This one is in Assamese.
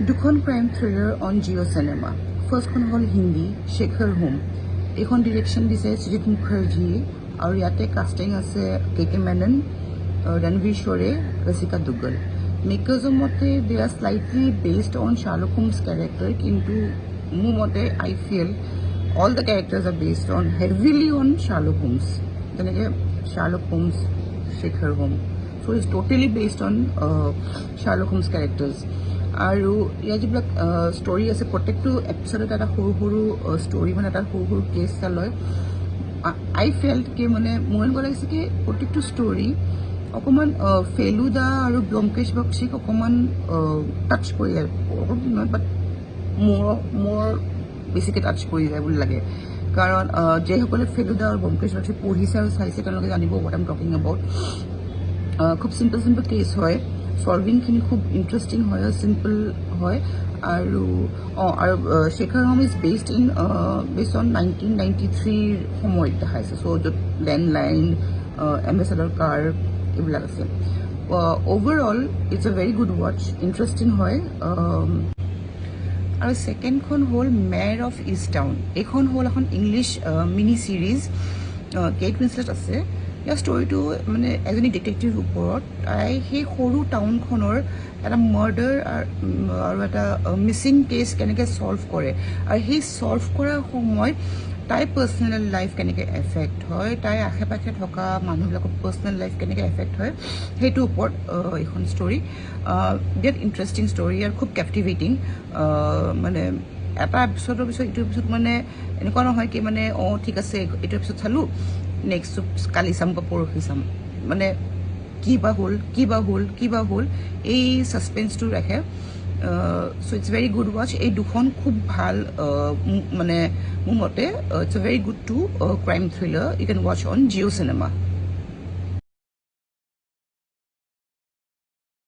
দুখন crime thriller on Jio' cinema. ফাৰ্ষ্টখন হ'ল হিন্দী শেখৰ হোম। এইখন ডিৰেকশ্যন দিছে সৃজিত মুখাৰ্জীয়ে আৰু ইয়াতে কাষ্টিং আছে কে মেনন, ৰণবীৰ শৰে, ৰচিকা দুগ্গল। মেকাৰ্ছৰ মতে they are slightly based on Sherlock Holmes character, কিন্তু মোৰ মতে I feel all the characters are based on heavily on Sherlock Holmes, যেনেকৈ Sherlock Holmes Shekhar Home. So' it's totally based on Sherlock Holmes characters. আৰু ইয়াৰ যিবিলাক ষ্টৰি আছে প্ৰত্যেকটো এপিছডত এটা সৰু সৰু ষ্টৰি, মানে এটা সৰু সৰু কেছ এটা লয়। আই ফেল্ট কি মানে মোৰ এনেকুৱা লাগিছে কি প্ৰত্যেকটো ষ্টৰি অকণমান ফেলুদা আৰু ব্যোমকেশ বক্সীক অকণমান টাচ কৰি যায়, নহয় বাট মোৰ বেছিকৈ টাচ কৰি যায় বুলি লাগে। কাৰণ যিসকলে ফেলুদা আৰু ব্যোমকেশ বক্সী পঢ়িছে আৰু চাইছে তেওঁলোকে জানিব what I am talking about. খুব চিম্পল কেছ হয়, সলভিংখিনি খুব ইণ্টাৰেষ্টিং হয়, চিম্পল হয়। আৰু Shekhar home is based on 1993 সময়ত দেখাইছে। চ' য'ত লেণ্ডলাইন, এম্বেচাডৰ কাৰ এইবিলাক আছে। Overall it's a very good watch, interesting হয়। আৰু ছেকেণ্ডখন হ'ল মেয়াৰ অফ ইষ্ট টাউন। এইখন হ'ল এখন ইংলিছ মিনি ছিৰিজ, কেট উইন্সলেট আছে। ইয়াৰ ষ্টৰিটো মানে এজনী ডিটেক্টিভ ওপৰত, তাই সেই সৰু টাউনখনৰ এটা মাৰ্ডাৰ আৰু এটা মিচিং কেছ কেনেকৈ ছল্ভ কৰে, আৰু সেই ছল্ভ কৰাৰ সময়ত তাইৰ পাৰ্চনেল লাইফ কেনেকৈ এফেক্ট হয়, তাইৰ আশে পাশে থকা মানুহবিলাকৰ পাৰ্চনেল লাইফ কেনেকৈ এফেক্ট হয়, সেইটোৰ ওপৰত এইখন ষ্টৰি। বিৰাট ইণ্টাৰেষ্টিং ষ্টৰি আৰু খুব কেপটিভেটিং। মানে এটা এপিছডৰ পিছত ইটো এপিছড মানে এনেকুৱা নহয় কি মানে ঠিক আছে এইটো এপিছড চালোঁ, নেক্সট কালি চাম বা পৰহি চাম, মানে কি বা হ'ল এই ছাছপেন্সটো ৰাখে। So' it's very good watch. এই দুখন খুব ভাল, মানে মোৰ মতে it's a very good two crime thriller you can watch on Jio' cinema.